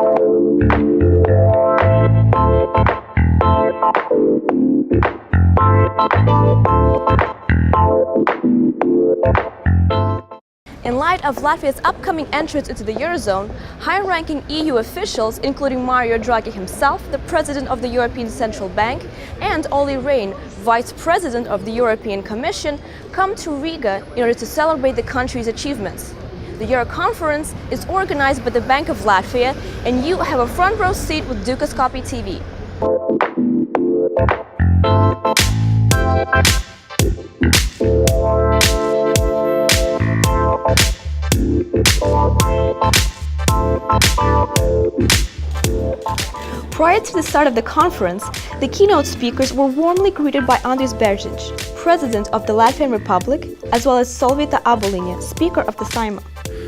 In light of Latvia's upcoming entrance into the Eurozone, high-ranking EU officials, including Mario Draghi himself, the President of the European Central Bank, and Olli Rehn, Vice President of the European Commission, come to Riga in order to celebrate the country's achievements. The Euro Conference is organized by the Bank of Latvia, and you have a front row seat with Dukaskopi TV. Prior to the start of the conference, the keynote speakers were warmly greeted by Andris Berziņš, President of the Latvian Republic, as well as Solvita Aboliņa, Speaker of the Saima.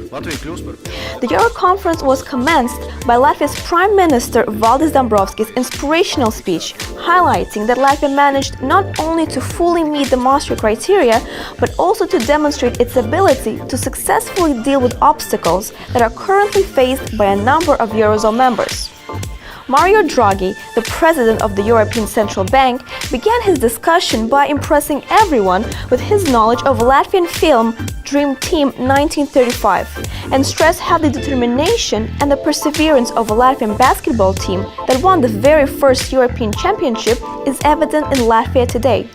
The Euro Conference was commenced by Latvia's Prime Minister Valdis Dombrovskis' inspirational speech, highlighting that Latvia managed not only to fully meet the Maastricht criteria, but also to demonstrate its ability to successfully deal with obstacles that are currently faced by a number of Eurozone members. Mario Draghi, the President of the European Central Bank, began his discussion by impressing everyone with his knowledge of Latvian film Dream Team 1935 and stressed how the determination and the perseverance of a Latvian basketball team that won the very first European Championship is evident in Latvia today.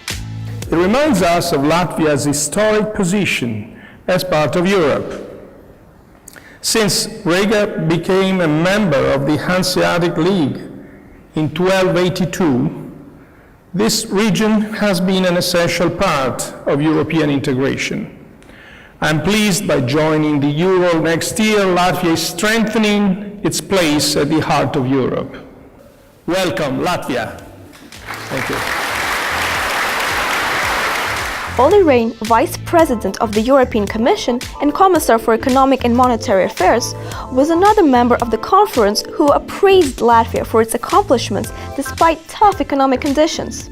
It reminds us of Latvia's historic position as part of Europe. Since Riga became a member of the Hanseatic League in 1282, this region has been an essential part of European integration. I'm pleased by joining the Euro next year, Latvia is strengthening its place at the heart of Europe. Welcome, Latvia. Thank you. Olli Rehn, Vice President of the European Commission and Commissar for Economic and Monetary Affairs, was another member of the conference who appraised Latvia for its accomplishments despite tough economic conditions.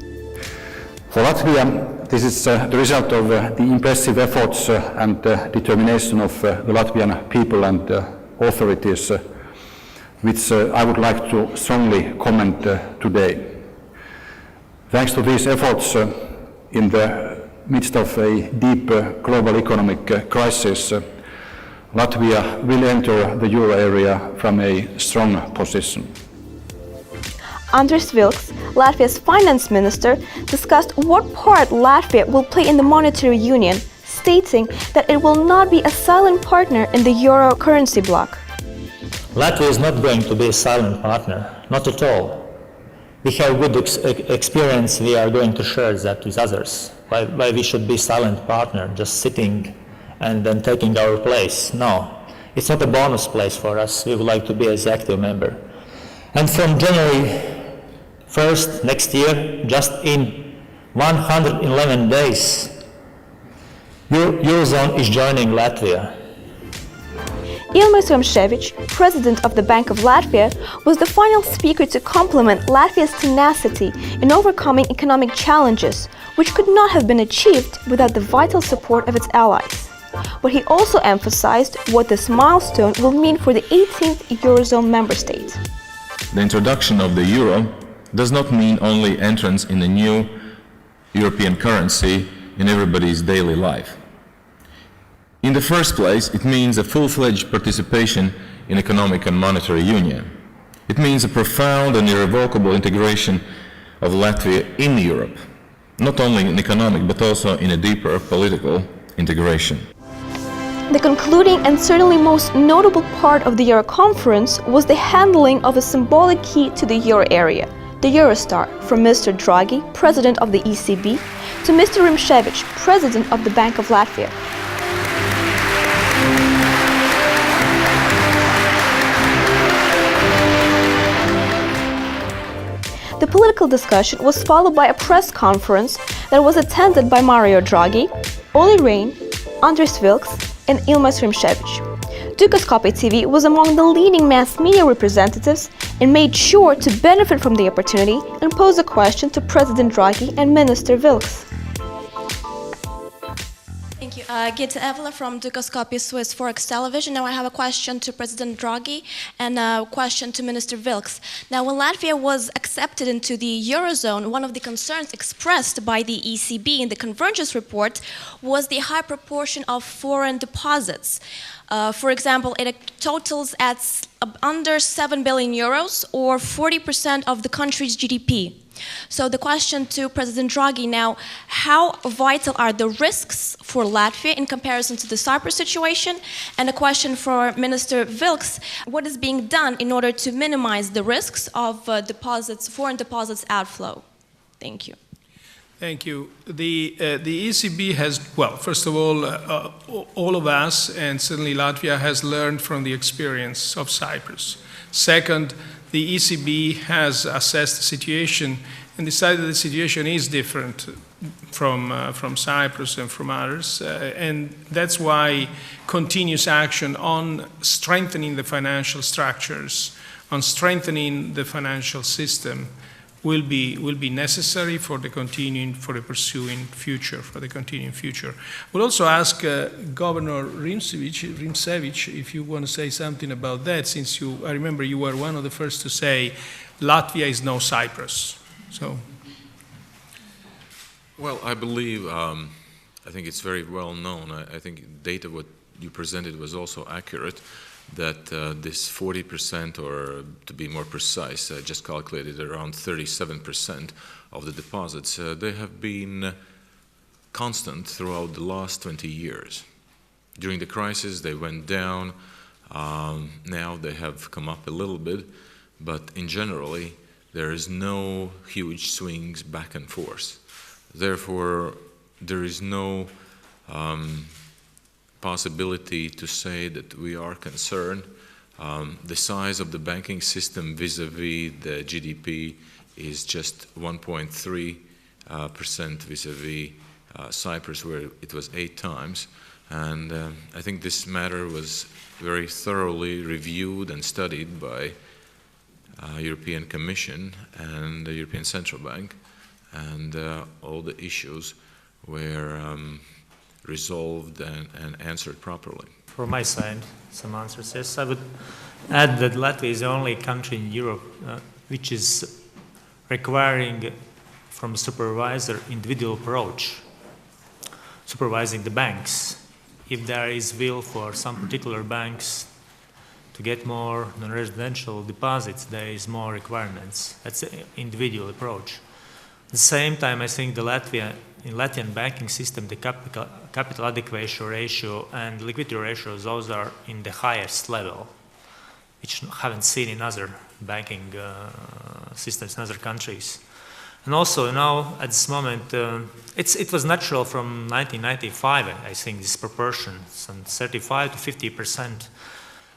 For Latvia, this is the result of the impressive efforts and determination of the Latvian people and authorities, which I would like to strongly comment today. Thanks to these efforts in the midst of a deep global economic crisis, Latvia will enter the euro area from a strong position. Andris Vilks, Latvia's finance minister, discussed what part Latvia will play in the monetary union, stating that it will not be a silent partner in the euro currency bloc. Latvia is not going to be a silent partner, not at all. We have good experience, we are going to share that with others. Why we should be silent partner, just sitting and then taking our place. No, it's not a bonus place for us. We would like to be as active member. And from January 1st next year, just in 111 days, Eurozone is joining Latvia. Ilmais Rimšēvičs, President of the Bank of Latvia, was the final speaker to compliment Latvia's tenacity in overcoming economic challenges, which could not have been achieved without the vital support of its allies. But he also emphasized what this milestone will mean for the 18th Eurozone member state. The introduction of the euro does not mean only entrance in a new European currency in everybody's daily life. In the first place, it means a full-fledged participation in economic and monetary union. It means a profound and irrevocable integration of Latvia in Europe, not only in economic but also in a deeper political integration. The concluding and certainly most notable part of the Euro Conference was the handling of a symbolic key to the euro area, the Eurostar, from Mr. Draghi, President of the ECB, to Mr. Rimšēvičs, President of the Bank of Latvia. The political discussion was followed by a press conference that was attended by Mario Draghi, Olli Rehn, Andris Vilks, and Ilmais Rimšēvičs. Dukaskopi TV was among the leading mass media representatives and made sure to benefit from the opportunity and pose a question to President Draghi and Minister Vilks. Thank you. Gita Evela from Dukaskopi Swiss Forex Television. Now I have a question to President Draghi and a question to Minister Vilks. Now when Latvia was accepted into the Eurozone, one of the concerns expressed by the ECB in the Convergence report was the high proportion of foreign deposits. For example, it totals at under 7 billion euros or 40% of the country's GDP. So the question to President Draghi now, how vital are the risks for Latvia in comparison to the Cyprus situation? And a question for Minister Vilks, what is being done in order to minimize the risks of foreign deposits outflow? Thank you. Thank you. The ECB has, well, first of all of us, and certainly Latvia, has learned from the experience of Cyprus. Second, the ECB has assessed the situation and decided the situation is different from Cyprus and from others. And that's why continuous action on strengthening the financial structures, on strengthening the financial system, will be necessary for the continuing future. We'll also ask Governor Rimsevic if you want to say something about that, since I remember you were one of the first to say Latvia is no Cyprus. So, well, I believe I think it's very well known. I think data what you presented was also accurate. That this 40%, or to be more precise, I just calculated around 37% of the deposits, they have been constant throughout the last 20 years. During the crisis, they went down. Now they have come up a little bit, but in generally, there is no huge swings back and forth. Therefore, there is no possibility to say that we are concerned. The size of the banking system vis-a-vis the GDP is just 1.3% vis-a-vis Cyprus, where it was 8 times. And I think this matter was very thoroughly reviewed and studied by European Commission and the European Central Bank, and all the issues were resolved and answered properly. From my side, some answers. Yes, I would add that Latvia is the only country in Europe which is requiring from supervisor individual approach, supervising the banks. If there is will for some particular banks to get more non-residential deposits, there is more requirements. That's an individual approach. At the same time, I think in Latvian banking system, the capital adequacy ratio and liquidity ratios, those are in the highest level, which I haven't seen in other banking systems in other countries. And also, at this moment, it was natural from 1995, I think, this proportion, some 35 to 50%.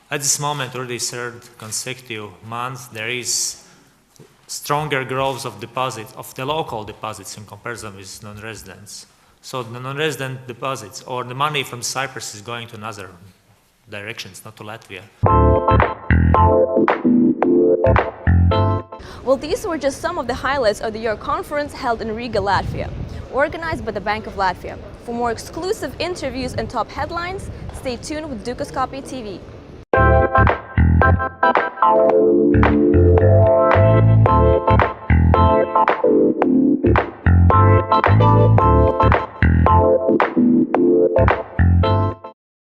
At this moment, already third consecutive month, there is stronger growth of deposits, of the local deposits in comparison with non-residents. So the non-resident deposits, or the money from Cyprus, is going to another directions, not to Latvia. Well, these were just some of the highlights of the Euro Conference held in Riga, Latvia, organized by the Bank of Latvia. For more exclusive interviews and top headlines, stay tuned with Dukaskopi TV.